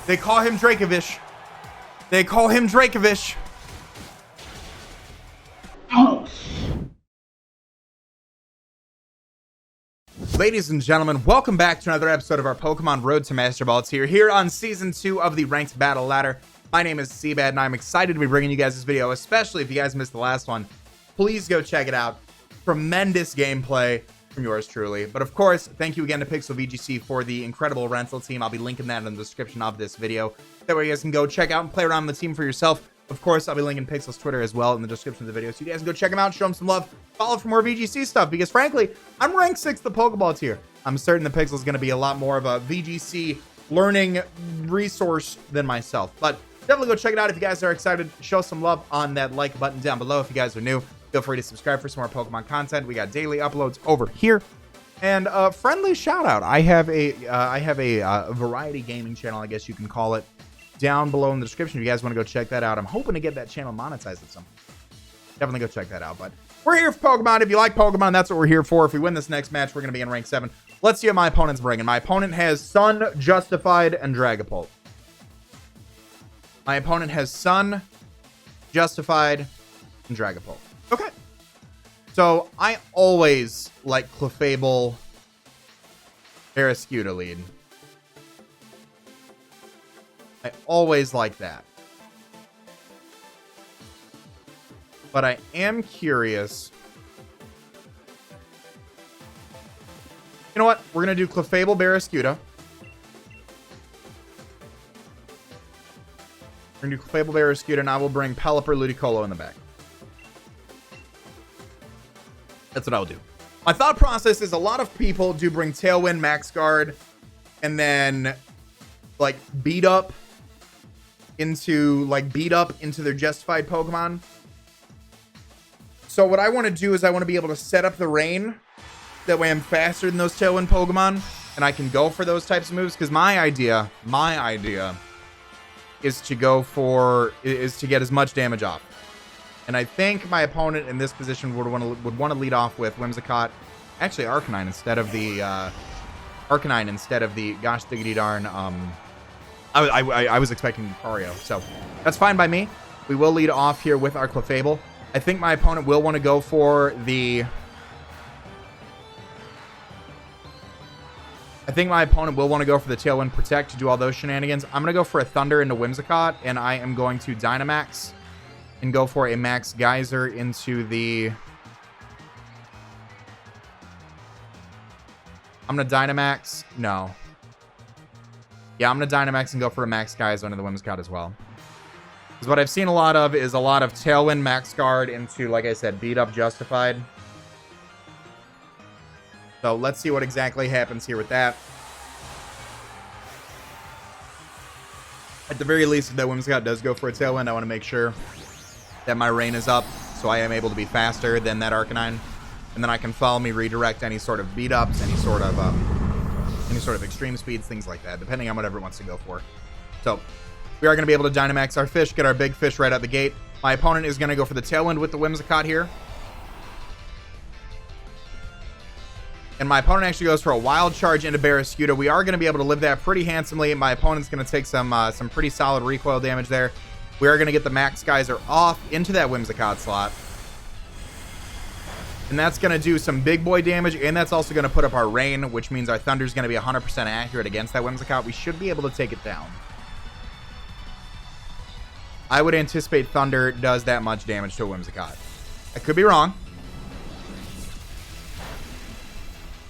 They call him Dracovish. They call him Dracovish. Ladies and gentlemen, welcome back to another episode of our Pokemon Road to Master Ball. It's here on Season 2 of the Ranked Battle Ladder. My name is CBAD, and I'm excited to be bringing you guys this video, especially if you guys missed the last one. Please go check it out. Tremendous gameplay from yours truly. But of course, thank you again to Pixel VGC for the incredible rental team. I'll be linking that in the description of this video. That way you guys can go check out and play around the team for yourself. Of course, I'll be linking Pixel's Twitter as well in the description of the video. So you guys can go check them out, show them some love, follow for more VGC stuff. Because frankly, I'm ranked 6th the Pokeball tier. I'm certain the Pixel's going to be a lot more of a VGC learning resource than myself. But definitely go check it out if you guys are excited. Show some love on that like button down below. If you guys are new, feel free to subscribe for some more Pokemon content. We got daily uploads over here. And a friendly shout out. I have a variety gaming channel, I guess you can call it, down below in the description if you guys want to go check that out. I'm hoping to get that channel monetized at some point. Definitely go check that out. But we're here for Pokemon. If you like Pokemon, that's what we're here for. If we win this next match, we're going to be in rank 7. Let's see what my opponent's bringing. My opponent has Sun, Justified, and Dragapult. My opponent has Sun, Justified, and Dragapult. Okay. So I always like Clefable, Barraskewda lead. I always like that. But I am curious. You know what? We're going to do Clefable, Barraskewda. We're going to do Clefable, Barraskewda, and I will bring Pelipper, Ludicolo in the back. That's what I'll do. My thought process is a lot of people do bring Tailwind, Max Guard, and then like beat up into their Justified Pokemon. So what I want to do is I want to be able to set up the rain. That way I'm faster than those Tailwind Pokemon, and I can go for those types of moves. Because my idea is to get as much damage off. And I think my opponent in this position would want to lead off with Whimsicott, actually Arcanine instead of the gosh diggity darn. I was expecting Lucario, so that's fine by me. We will lead off here with our Clefable. I think my opponent will want to go for the. Tailwind Protect to do all those shenanigans. I'm going to go for a Thunder into Whimsicott, and I am going to Dynamax and go for a Max Geyser into the... I'm going to Dynamax. No. Yeah, I'm going to Dynamax and go for a Max Geyser into the Whimsicott as well. Because what I've seen a lot of is a lot of Tailwind, Max Guard into, like I said, beat up Justified. So let's see what exactly happens here with that. At the very least, if that Whimsicott does go for a Tailwind, I want to make sure that my rain is up, so I am able to be faster than that Arcanine. And then I can follow me, redirect any sort of beat ups, any sort of extreme speeds, things like that, depending on whatever it wants to go for. So we are going to be able to Dynamax our fish, get our big fish right out the gate. My opponent is going to go for the Tailwind with the Whimsicott here. And my opponent actually goes for a Wild Charge into Barraskewda. We are going to be able to live that pretty handsomely. My opponent's going to take some pretty solid recoil damage there. We are going to get the Max Geyser off into that Whimsicott slot. And that's going to do some big boy damage, and that's also going to put up our rain, which means our Thunder's going to be 100% accurate against that Whimsicott. We should be able to take it down. I would anticipate Thunder does that much damage to a Whimsicott. I could be wrong.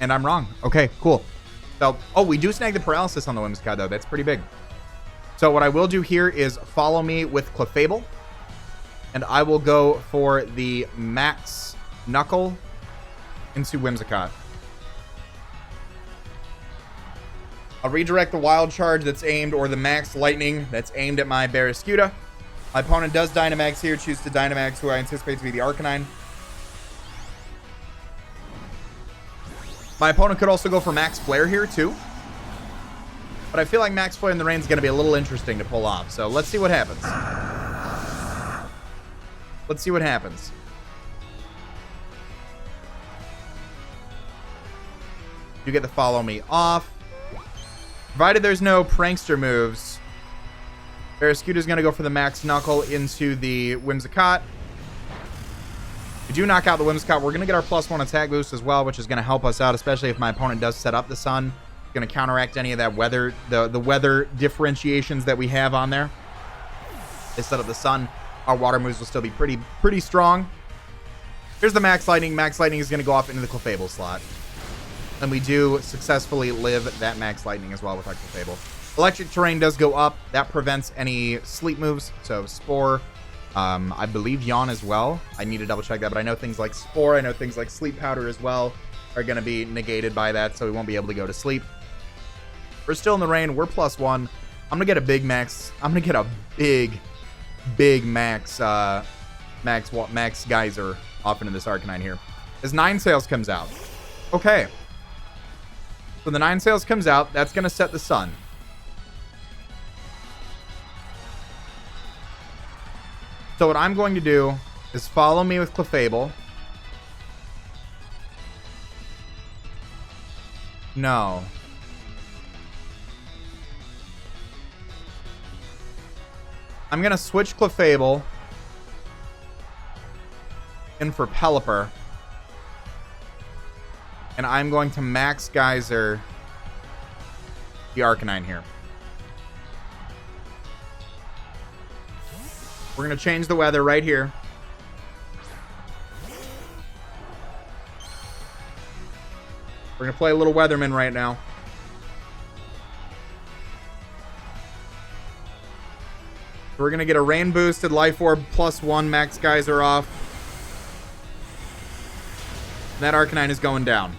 And I'm wrong. Okay, cool. So, oh, we do snag the paralysis on the Whimsicott, though. That's pretty big. So what I will do here is follow me with Clefable. And I will go for the Max Knuckle into Whimsicott. I'll redirect the Wild Charge that's aimed, or the Max Lightning that's aimed at my Barraskewda. My opponent does Dynamax here, choose to Dynamax who I anticipate to be the Arcanine. My opponent could also go for Max Flare here too. But I feel like Max Flare in the rain is going to be a little interesting to pull off. So let's see what happens. Let's see what happens. You get the follow me off. Provided there's no prankster moves, Barraskewda's going to go for the Max Knuckle into the Whimsicott. We do knock out the Whimsicott. We're going to get our +1 attack boost as well, which is going to help us out, especially if my opponent does set up the sun. It's going to counteract any of that weather, the weather differentiations that we have on there. They set up the sun. Our water moves will still be pretty strong. Here's the Max Lightning. Max Lightning is going to go off into the Clefable slot. And we do successfully live that Max Lightning as well with our Clefable. Electric Terrain does go up. That prevents any sleep moves. So Spore, I believe Yawn as well. I need to double check that, but I know things like Spore, I know things like Sleep Powder as well are going to be negated by that, so we won't be able to go to sleep. We're still in the rain. We're +1. I'm going to get a big max. I'm going to get a big max, max geyser off into this Arcanine here. As Ninetales comes out. Okay. So the Ninetales comes out. That's going to set the sun. So what I'm going to do is follow me with Clefable. No. I'm going to switch Clefable in for Pelipper. And I'm going to Max Geyser the Arcanine here. We're going to change the weather right here. We're going to play a little Weatherman right now. We're going to get a rain boosted Life Orb +1 Max Geyser off. And that Arcanine is going down.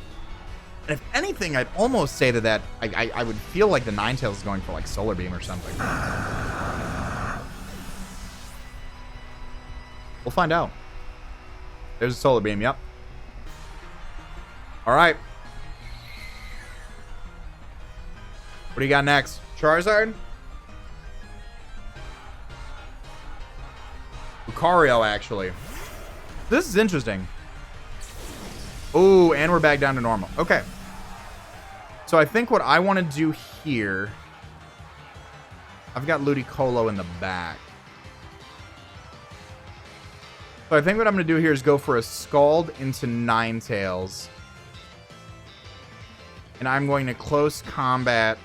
And if anything, I'd almost say that I would feel like the Ninetales is going for like Solar Beam or something. We'll find out. There's a Solar Beam, yep. All right. What do you got next? Charizard? Lucario, actually. This is interesting. Ooh, and we're back down to normal. Okay. So I think what I want to do here... I've got Ludicolo in the back. So I think what I'm going to do here is go for a Scald into Ninetales. And I'm going to close combat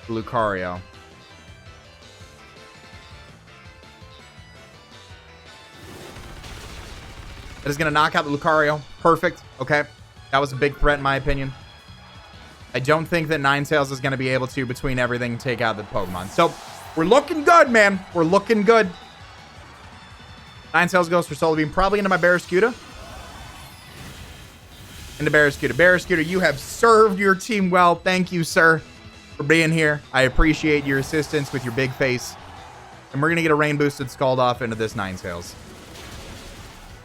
Lucario. That is going to knock out the Lucario. Perfect. Okay. That was a big threat in my opinion. I don't think that Ninetales is going to be able to, between everything, take out the Pokemon. So... we're looking good, man. We're looking good. Ninetales goes for Solar Beam. Probably into my Barraskewda. Into Barraskewda. Barraskewda, you have served your team well. Thank you, sir, for being here. I appreciate your assistance with your big face. And we're going to get a rain boosted Scald off into this Ninetales.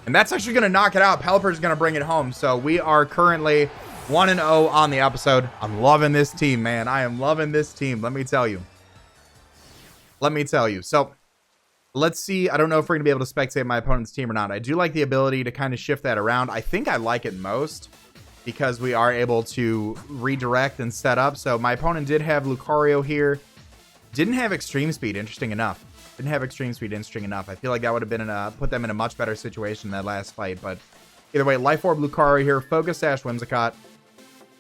And that's actually going to knock it out. Pelipper's going to bring it home. So we are currently 1-0 on the episode. I'm loving this team, man. I am loving this team. Let me tell you. Let me tell you. So let's see. I don't know if we're going to be able to spectate my opponent's team or not. I do like the ability to kind of shift that around. I think I like it most because we are able to redirect and set up. So my opponent did have Lucario here. Didn't have Extreme Speed, interesting enough. Didn't have Extreme Speed, interesting enough. I feel like that would have been put them in a much better situation in that last fight. But either way, Life Orb Lucario here. Focus Sash Whimsicott.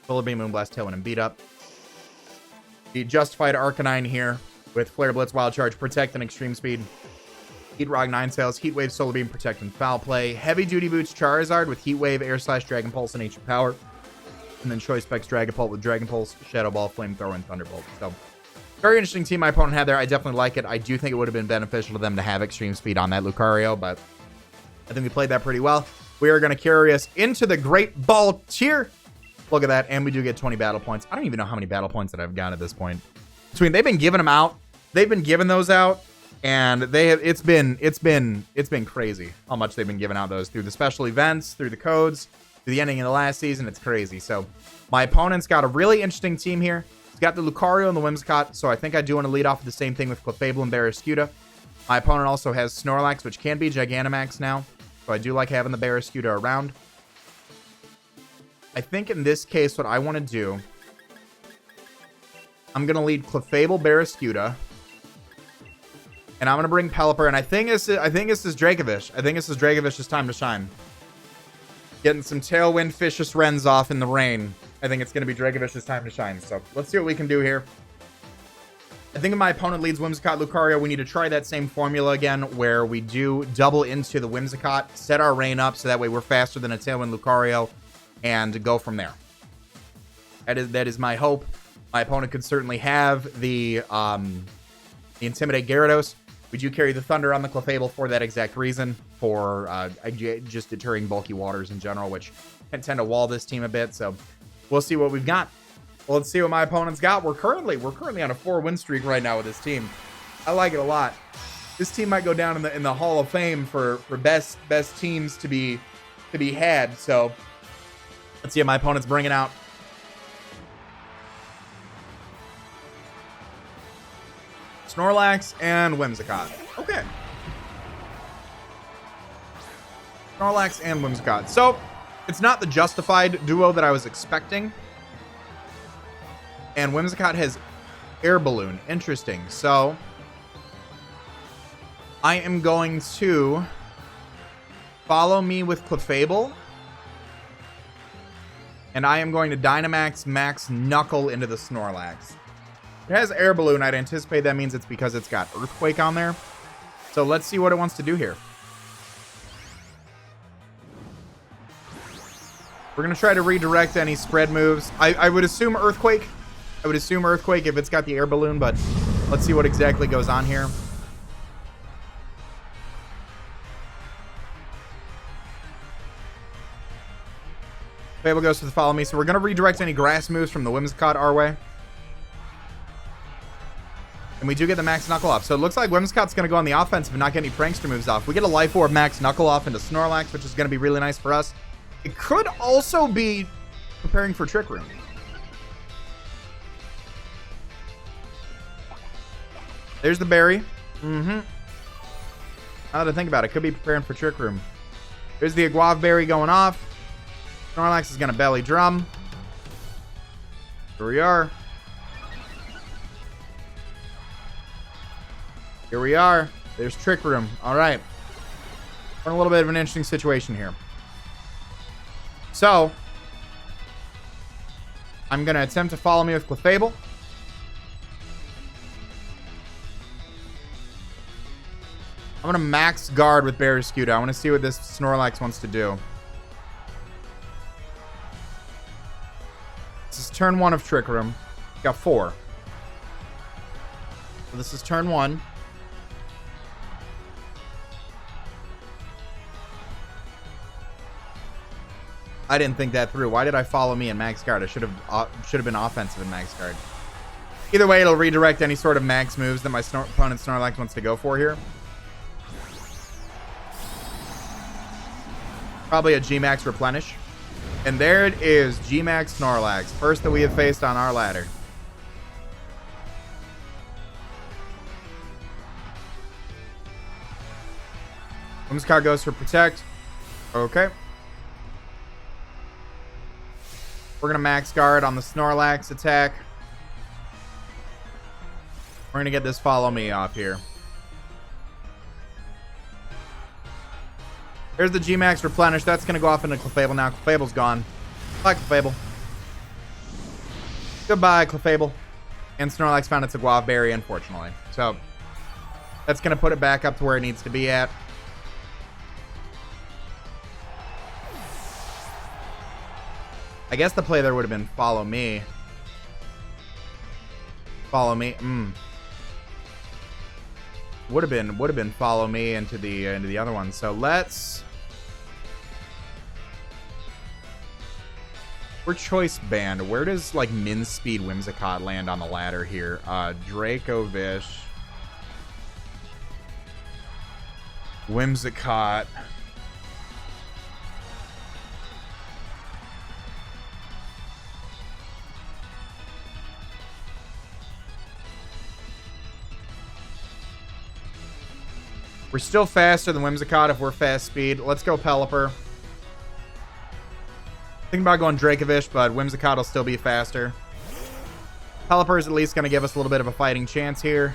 Solar Beam, Moonblast, Tailwind, and Beat Up. The Justified Arcanine here with Flare Blitz, Wild Charge, Protect, and Extreme Speed. Heat Rock, Ninetales, Heat Wave, Solar Beam, Protect, and Foul Play. Heavy Duty Boots Charizard with Heat Wave, Air Slash, Dragon Pulse, and Ancient Power. And then Choice Specs Dragon Pulse with Dragon Pulse, Shadow Ball, Flamethrower, and Thunderbolt. So, very interesting team my opponent had there. I definitely like it. I do think it would have been beneficial to them to have Extreme Speed on that Lucario, but I think we played that pretty well. We are going to carry us into the Great Ball tier. Look at that, and we do get 20 battle points. I don't even know how many battle points that I've gotten at this point. They've been giving them out. They've been giving those out, and they have. It's been crazy how much they've been giving out those through the special events, through the codes, through the ending of the last season. It's crazy. So my opponent's got a really interesting team here. He's got the Lucario and the Whimsicott, so I think I do want to lead off with the same thing with Clefable and Barraskewda. My opponent also has Snorlax, which can be Gigantamax now, so I do like having the Barraskewda around. I think in this case, what I want to do, I'm going to lead Clefable, Barraskewda. And I'm going to bring Pelipper. And I think this is Dracovish. I think this is Dracovish's time to shine. Getting some Tailwind Vicious Wrens off in the rain. I think it's going to be Dracovish's time to shine. So let's see what we can do here. I think if my opponent leads Whimsicott, Lucario, we need to try that same formula again where we do double into the Whimsicott, set our rain up so that way we're faster than a Tailwind Lucario, and go from there. That is my hope. My opponent could certainly have the Intimidate Gyarados. We do carry the Thunder on the Clefable for that exact reason, for just deterring bulky waters in general, which can tend to wall this team a bit. So we'll see what we've got. Well, let's see what my opponent's got. We're currently on a 4-win streak right now with this team. I like it a lot. This team might go down in the Hall of Fame for best teams to be had. So let's see what my opponent's bringing out. Snorlax and Whimsicott. Okay. Snorlax and Whimsicott. So it's not the justified duo that I was expecting. And Whimsicott has Air Balloon. Interesting. So I am going to follow me with Clefable. And I am going to Dynamax Max Knuckle into the Snorlax. It has Air Balloon. I'd anticipate that means it's because it's got Earthquake on there. So let's see what it wants to do here. We're going to try to redirect any spread moves. I would assume Earthquake. I would assume Earthquake if it's got the Air Balloon, but let's see what exactly goes on here. Fable goes to the follow me, so we're going to redirect any grass moves from the Whimsicott our way. And we do get the Max Knuckle off. So it looks like Whimsicott's going to go on the offensive and not get any Prankster moves off. We get a Life Orb Max Knuckle off into Snorlax, which is going to be really nice for us. It could also be preparing for Trick Room. There's the berry. Now that I think about it, could be preparing for Trick Room. There's the Aguav Berry going off. Snorlax is going to belly drum. Here we are. Here we are. There's Trick Room. All right. We're in a little bit of an interesting situation here. So I'm going to attempt to follow me with Clefable. I'm going to max guard with Barraskewda. I want to see what this Snorlax wants to do. This is turn 1 of Trick Room. Got 4. So this is turn 1. I didn't think that through. Why did I follow me in max guard? I should have been offensive in max guard. Either way, it'll redirect any sort of max moves that my opponent Snorlax wants to go for here. Probably a G-Max Replenish. And there it is, G-Max Snorlax. First that we have faced on our ladder. Whimsicott goes for Protect. Okay. We're going to max guard on the Snorlax attack. We're going to get this follow me off here. There's the G-Max Replenish. That's going to go off into Clefable now. Clefable's gone. Bye, Clefable. Goodbye, Clefable. And Snorlax found its Aguav Berry, unfortunately. So that's going to put it back up to where it needs to be at. I guess the play there would have been follow me. Follow me. Would have been follow me into the other one. So let's. We're choice band. Where does like min speed Whimsicott land on the ladder here? Dracovish, Whimsicott. We're still faster than Whimsicott if we're fast speed. Let's go Pelipper. Thinking about going Dracovish, but Whimsicott will still be faster. Pelipper is at least going to give us a little bit of a fighting chance here.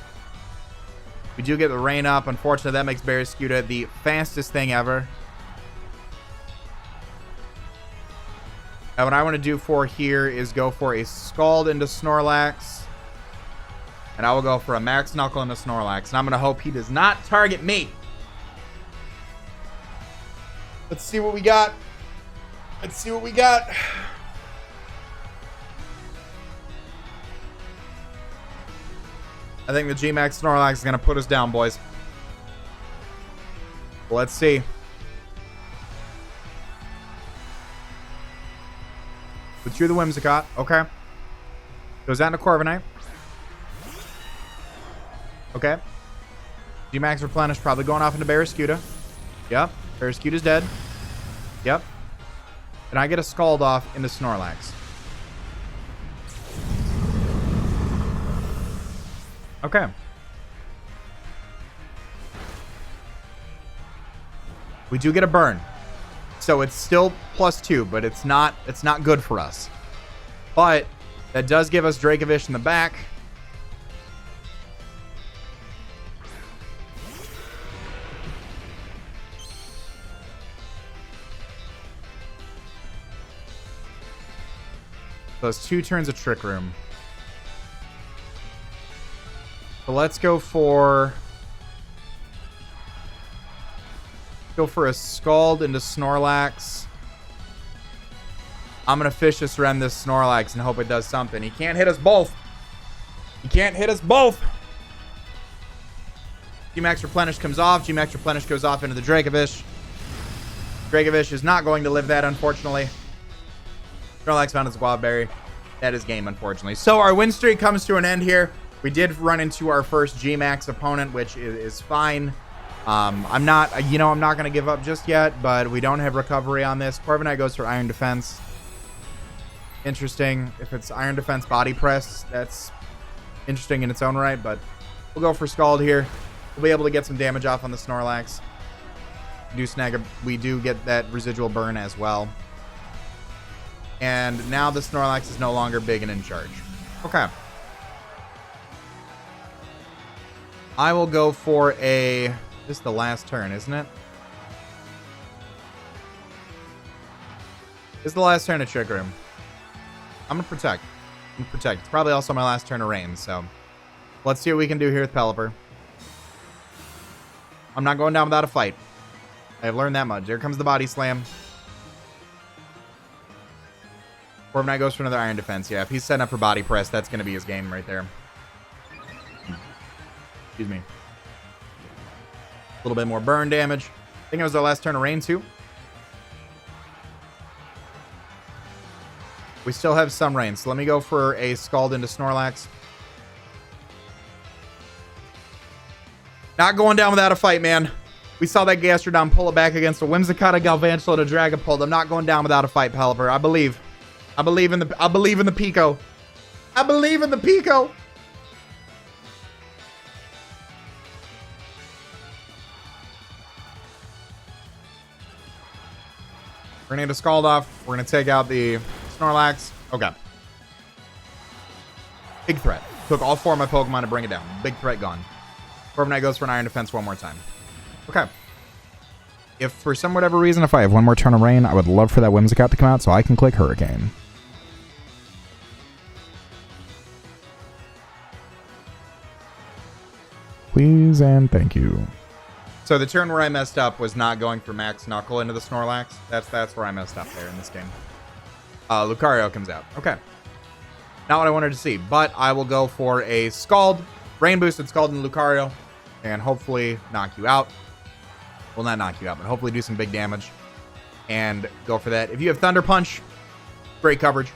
We do get the rain up. Unfortunately, that makes Barraskewda the fastest thing ever. And what I want to do for here is go for a Scald into Snorlax. And I will go for a Max Knuckle into Snorlax. And I'm going to hope he does not target me. Let's see what we got. Let's see what we got. I think the G-Max Snorlax is going to put us down, boys. Let's see. But you're the Whimsicott. Okay. Goes out into Corviknight. Okay. G-Max Replenish probably going off into Barraskewda. Yep. Barraskewda's dead. Yep. And I get a Scald off into Snorlax. Okay. We do get a burn. So it's still +2, but it's not good for us. But that does give us Dracovish in the back. So it's 2 turns of Trick Room. So let's go for a Scald into Snorlax. I'm gonna Vicious Rend this Snorlax and hope it does something. He can't hit us both. He can't hit us both. G-Max Replenish comes off. G-Max Replenish goes off into the Dracovish. Dracovish is not going to live that, unfortunately. Snorlax found his Guava Berry. That is game, unfortunately. So our win streak comes to an end here. We did run into our first G-Max opponent, which is fine. I'm not going to give up just yet, but we don't have recovery on this. Corviknight goes for Iron Defense. Interesting. If it's Iron Defense Body Press, that's interesting in its own right, but we'll go for Scald here. We'll be able to get some damage off on the Snorlax. We do get that residual burn as well. And now the Snorlax is no longer big and in charge. Okay. I will go for a... This is the last turn, isn't it? This is the last turn of Trick Room. I'm going to protect. It's probably also my last turn of Rain, so... Let's see what we can do here with Pelipper. I'm not going down without a fight. I've learned that much. Here comes the Body Slam. Corviknight goes for another Iron Defense. Yeah, if he's setting up for Body Press, that's going to be his game right there. Excuse me. A little bit more burn damage. I think it was our last turn of Rain, too. We still have some Rain, so let me go for a Scald into Snorlax. Not going down without a fight, man. We saw that Gastrodon pull it back against a Whimsicott, a Galvantula, and a Dragapult. I'm not going down without a fight, Pelipper. I believe. I believe in the Pico. I believe in the Pico. We're going to get a Scald off. We're going to take out the Snorlax. Okay. Big threat. Took all 4 of my Pokemon to bring it down. Big threat gone. Corviknight goes for an Iron Defense one more time. Okay. If for some whatever reason, if I have one more turn of Rain, I would love for that Whimsicott to come out so I can click Hurricane. Please and thank you. So the turn where I messed up was not going for Max Knuckle into the Snorlax. That's where I messed up there in this game. Lucario comes out. Okay. Not what I wanted to see, but I will go for a Scald. Rain boosted Scald into Lucario and hopefully knock you out. Well, not knock you out, but hopefully do some big damage and go for that. If you have Thunder Punch, great coverage. I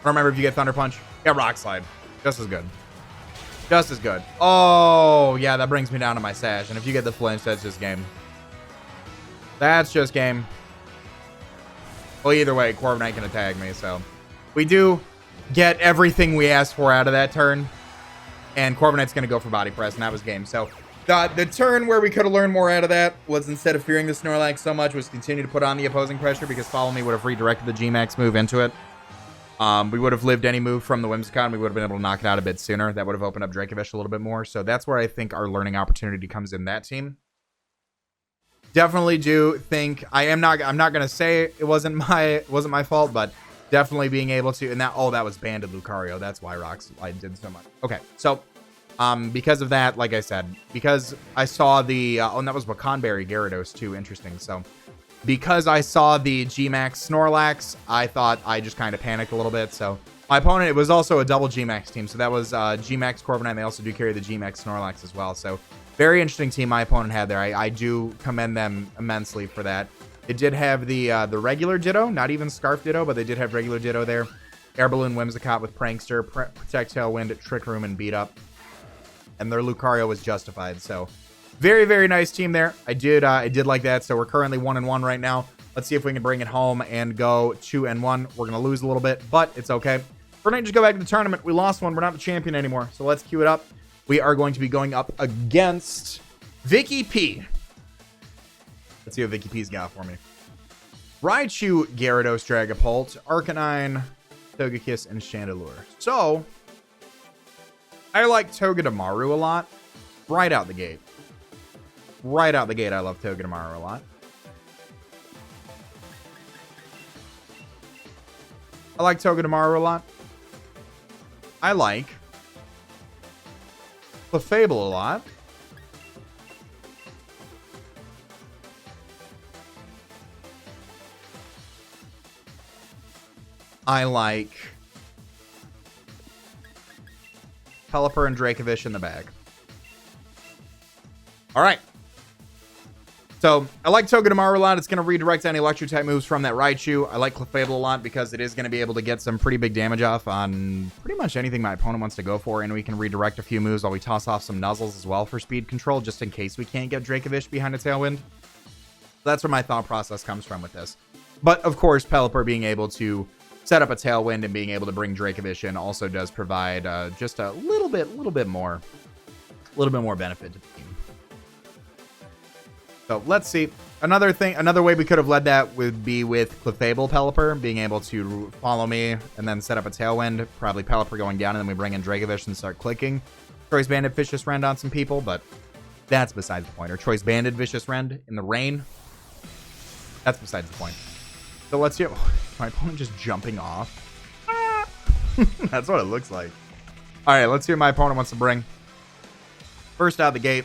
don't remember if you get Thunder Punch. Yeah, Rock Slide. Just as good. Just as good. Oh, yeah, that brings me down to my Sash. And if you get the Flinch, that's just game. That's just game. Well, either way, Corviknight can attack me, so. We do get everything we asked for out of that turn. And Corviknight's going to go for Body Press, and that was game. So, the turn where we could have learned more out of that was instead of fearing the Snorlax so much, was continue to put on the opposing pressure because Follow Me would have redirected the G-Max move into it. We would have lived any move from the Whimsicott, and we would have been able to knock it out a bit sooner. That would have opened up Dracovish a little bit more. So that's where I think our learning opportunity comes in that team. Definitely do think I'm not gonna say it wasn't my fault, but definitely being able to, and that was banded Lucario. That's why I did so much. Okay, so because of that, like I said, because I saw the and that was Wakanberry Gyarados too. Interesting. So because I saw the G-Max Snorlax, I thought I just kind of panicked a little bit. So my opponent, it was also a double G-Max team. So that was G-Max Corviknight. They also do carry the G-Max Snorlax as well. So very interesting team my opponent had there. I do commend them immensely for that. It did have the regular Ditto, not even Scarf Ditto, but they did have regular Ditto there. Air Balloon Whimsicott with Prankster, Protect Tailwind, Trick Room, and Beat Up. And their Lucario was justified. So very, very nice team there. I did like that. So we're currently 1-1 right now. Let's see if we can bring it home and go 2-1. We're going to lose a little bit, but it's okay. We're going to just go back to the tournament. We lost one. We're not the champion anymore. So let's queue it up. We are going to be going up against Vicky P. Let's see what Vicky P's got for me. Raichu, Gyarados, Dragapult, Arcanine, Togekiss, and Chandelure. So, I like Togedemaru a lot. Right out the gate. Right out the gate, I love Togedemaru a lot. I like Togedemaru a lot. I like Clefable a lot. I like Pelipper and Dracovish in the bag. All right. So I like Togedemaru a lot. It's going to redirect any electric type moves from that Raichu. I like Clefable a lot because it is going to be able to get some pretty big damage off on pretty much anything my opponent wants to go for. And we can redirect a few moves while we toss off some Nuzzles as well for speed control, just in case we can't get Dracovish behind a Tailwind. That's where my thought process comes from with this. But of course, Pelipper being able to set up a Tailwind and being able to bring Dracovish in also does provide just a little bit more benefit to the team. So let's see. Another way we could have led that would be with Clefable Pelipper being able to follow me and then set up a Tailwind. Probably Pelipper going down, and then we bring in Dracovish and start clicking. Choice Banded Vicious Rend on some people, but that's besides the point. Or Choice Banded Vicious Rend in the rain. That's besides the point. So let's see. My opponent just jumping off. That's what it looks like. All right, let's see what my opponent wants to bring. First out the gate,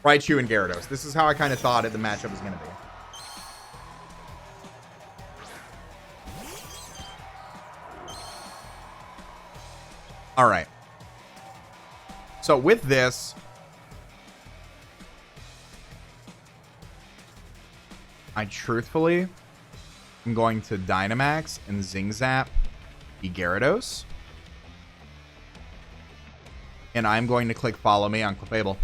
Raichu and Gyarados. This is how I kind of thought the matchup was going to be. All right. So with this, I truthfully am going to Dynamax and Zing Zap the Gyarados. And I'm going to click Follow Me on Clefable.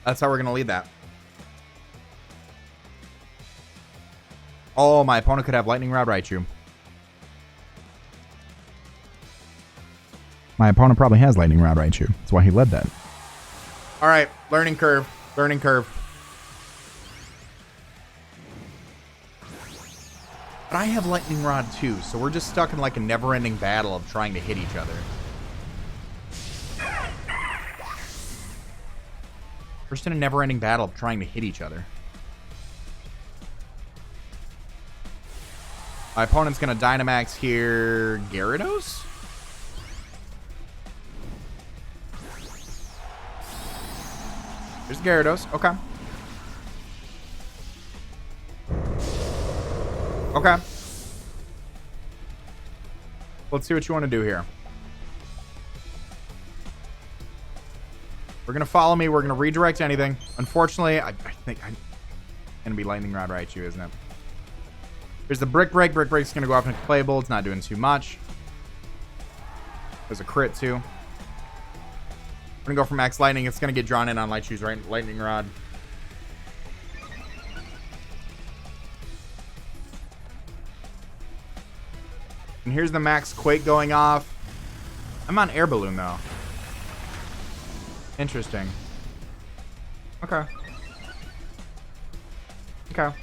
That's how we're going to lead that. Oh, my opponent could have Lightning Rod Raichu. My opponent probably has Lightning Rod Raichu. That's why he led that. All right, learning curve. Learning curve. But I have Lightning Rod too, so we're just stuck in like a never-ending battle of trying to hit each other. We're just in a never-ending battle of trying to hit each other. My opponent's going to Dynamax here Gyarados? There's Gyarados. Okay. Okay. Let's see what you want to do here. We're going to follow me. We're going to redirect anything. Unfortunately, I think I'm going to be Lightning Rod Raichu, isn't it? There's the Brick Break. Brick Break's going to go off into playable. It's not doing too much. There's a crit, too. We're going to go for Max Lightning. It's going to get drawn in on Raichu's Lightning Rod. And here's the Max Quake going off. I'm on Air Balloon, though. Interesting. Okay. Okay.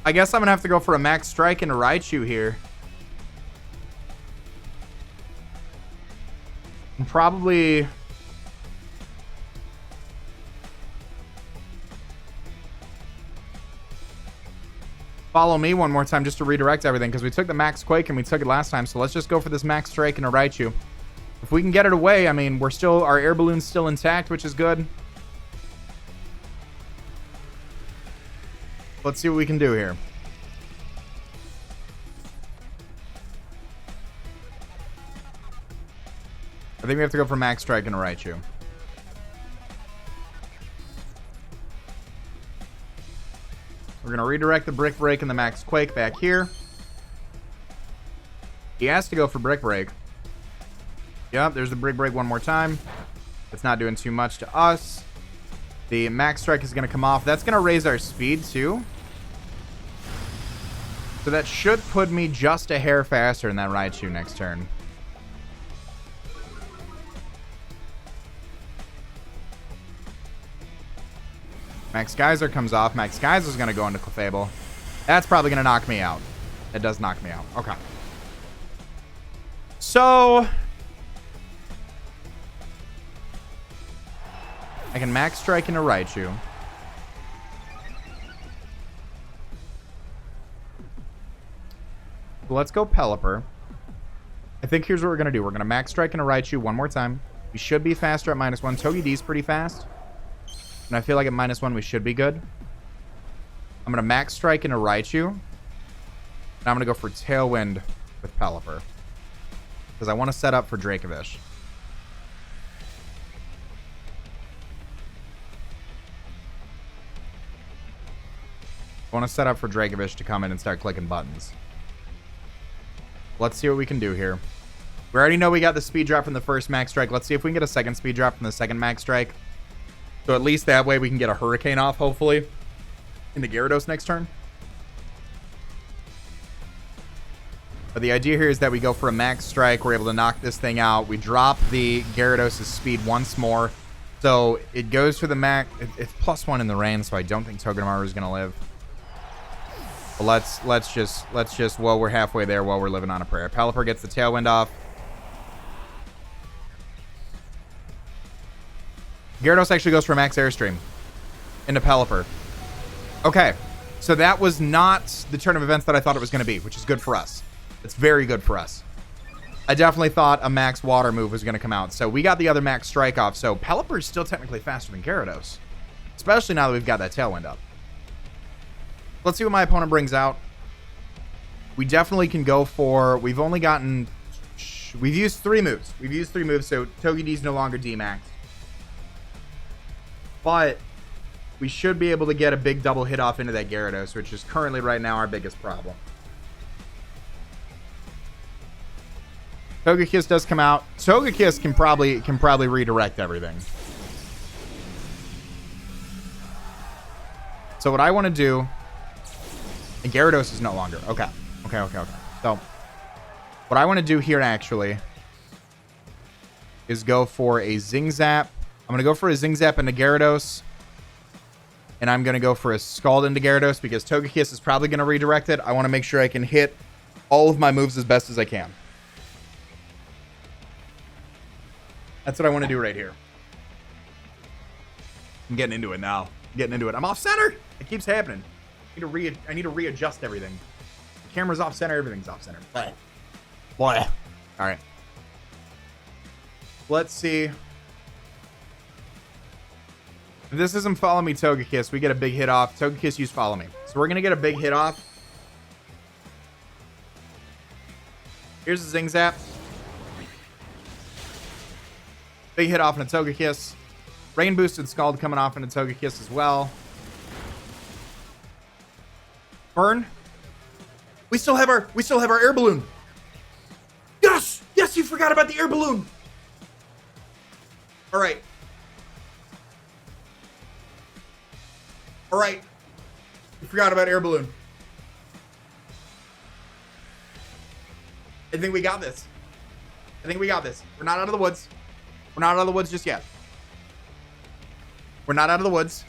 I guess I'm gonna have to go for a max strike and a Raichu here. And probably... follow me one more time just to redirect everything, because we took the max quake and we took it last time. So let's just go for this max strike and a Raichu. If we can get it away, I mean, we're still... our air balloon's still intact, which is good. Let's see what we can do here. I think we have to go for max strike and a Raichu. We're going to redirect the Brick Break and the max quake back here. He has to go for Brick Break. Yep, there's the Brick Break one more time. It's not doing too much to us. The max strike is going to come off. That's going to raise our speed too. So that should put me just a hair faster in that Raichu next turn. Max Geyser comes off. Max Geyser is going to go into Clefable. That's probably going to knock me out. It does knock me out. Okay. So... I can max strike into Raichu. So let's go Pelipper. I think here's what we're going to do. We're going to max strike into Raichu one more time. We should be faster at -1. Togeki's pretty fast. And I feel like at -1 we should be good. I'm going to max strike into Raichu. And I'm going to go for Tailwind with Pelipper. Because I want to set up for Dracovish. I want to set up for Dracovish to come in and start clicking buttons. Let's see what we can do here. We already know we got the speed drop from the first max strike. Let's see if we can get a second speed drop from the second max strike. So at least that way we can get a Hurricane off, hopefully, into Gyarados next turn. But the idea here is that we go for a max strike. We're able to knock this thing out. We drop the Gyarados' speed once more. So it goes for the max. It's +1 in the rain, so I don't think Togedemaru is going to live. But let's just while we're halfway there, while we're living on a prayer. Pelipper gets the Tailwind off. Gyarados actually goes for max Airstream into Pelipper. Okay, so that was not the turn of events that I thought it was going to be, which is good for us. It's very good for us. I definitely thought a max water move was going to come out. So we got the other max strike off. So Pelipper is still technically faster than Gyarados, especially now that we've got that Tailwind up. Let's see what my opponent brings out. We definitely can go for... we've only gotten... we've used 3 moves. We've used 3 moves, so Togeki's no longer D-maxed. But we should be able to get a big double hit off into that Gyarados, which is currently right now our biggest problem. Togekiss does come out. Togekiss can probably redirect everything. So what I want to do... and Gyarados is no longer. Okay. So what I want to do here actually is go for a Zing Zap. I'm going to go for a Zing Zap into Gyarados. And I'm going to go for a Scald into Gyarados because Togekiss is probably going to redirect it. I want to make sure I can hit all of my moves as best as I can. That's what I want to do right here. I'm getting into it now. I'm off center. It keeps happening. I need to readjust everything. The camera's off center. Everything's off center. Boy. All right. Let's see. If this isn't Follow Me Togekiss, we get a big hit off. Togekiss used Follow Me. So we're going to get a big hit off. Here's the Zing Zap. Big hit off into Togekiss. Rain Boosted Scald coming off into Togekiss as well. Burn. We still have our air balloon. Yes, you forgot about the air balloon. All right. You forgot about air balloon. I think we got this. I think we got this. We're not out of the woods. We're not out of the woods just yet. We're not out of the woods.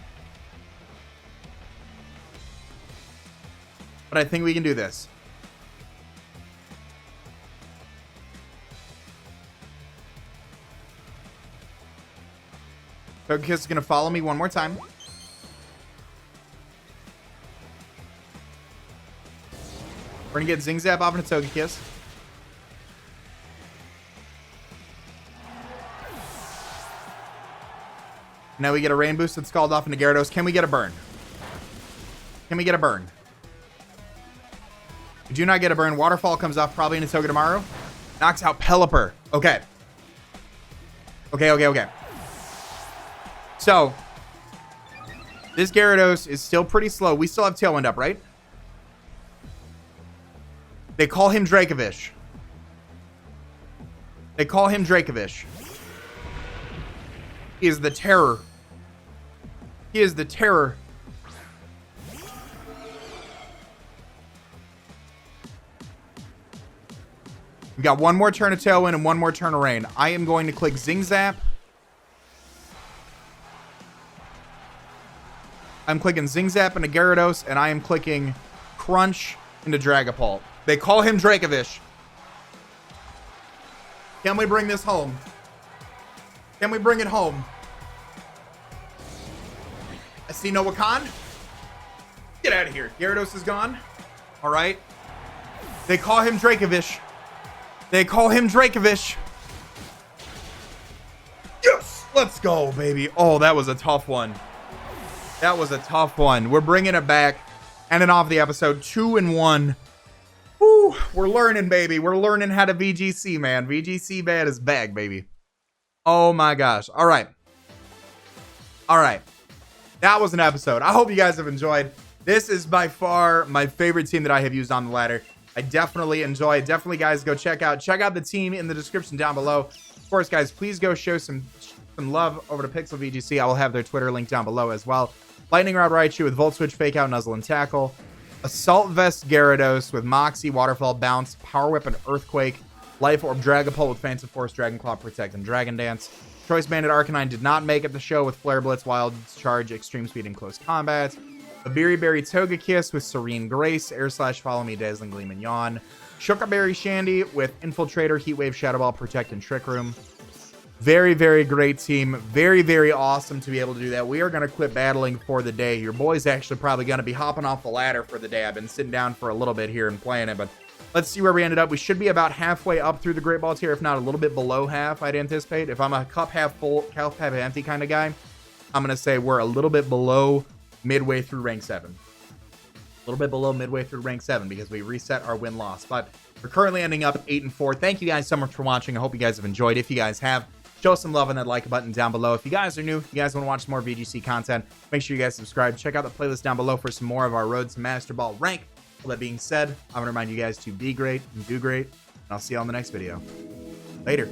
But I think we can do this. Togekiss is going to follow me one more time. We're going to get Zing Zap off into Togekiss. Now we get a Rain Boost that's called off into Gyarados. Can we get a burn? Can we get a burn? We do not get a burn. Waterfall comes off probably into Togedemaru. Knocks out Pelipper. Okay. Okay. So, this Gyarados is still pretty slow. We still have Tailwind up, right? They call him Dracovish. They call him Dracovish. He is the terror. He is the terror. We got one more turn of Tailwind and one more turn of Rain. I am going to click Zing Zap. I'm clicking Zing Zap into Gyarados, and I am clicking Crunch into Dragapult. They call him Dracovish. Can we bring this home? Can we bring it home? I see no Wakan. Get out of here. Gyarados is gone. All right. They call him Dracovish. They call him Dracovish. Yes! Let's go, baby. Oh, that was a tough one. That was a tough one. We're bringing it back. Ending off the episode 2-1. Woo, we're learning, baby. We're learning how to VGC, man. VGC bad is back, baby. Oh, my gosh. All right. All right. That was an episode. I hope you guys have enjoyed. This is by far my favorite team that I have used on the ladder. I definitely enjoy it. Definitely, guys, go check out the team in the description down below. Of course, guys, please go show some love over to Pixel VGC. I will have their Twitter link down below as well. Lightning Rod Raichu with Volt Switch, Fake Out, Nuzzle, and Tackle. Assault Vest Gyarados with Moxie, Waterfall, Bounce, Power Whip, and Earthquake. Life Orb Dragapult with Phantom Force, Dragon Claw, Protect, and Dragon Dance. Choice Banded Arcanine did not make it the show with Flare Blitz, Wild Charge, Extreme Speed, and Close Combat. A Berry Togekiss with Serene Grace, Air Slash, Follow Me, Dazzling Gleam, and Yawn. Shuckaberry Shandy with Infiltrator, Heat Wave, Shadow Ball, Protect, and Trick Room. Very, very great team. Very, very awesome to be able to do that. We are going to quit battling for the day. Your boy's actually probably going to be hopping off the ladder for the day. I've been sitting down for a little bit here and playing it, but let's see where we ended up. We should be about halfway up through the Great Ball tier, if not a little bit below half, I'd anticipate. If I'm a cup half full, cup half empty kind of guy, I'm going to say we're a little bit below midway through rank 7. A little bit below midway through rank 7 because we reset our win-loss. But we're currently ending up 8-4. Thank you guys so much for watching. I hope you guys have enjoyed. If you guys have, show some love on that like button down below. If you guys are new, if you guys want to watch some more VGC content, make sure you guys subscribe. Check out the playlist down below for some more of our Road to Master Ball rank. All that being said, I want to remind you guys to be great and do great. And I'll see you on the next video. Later.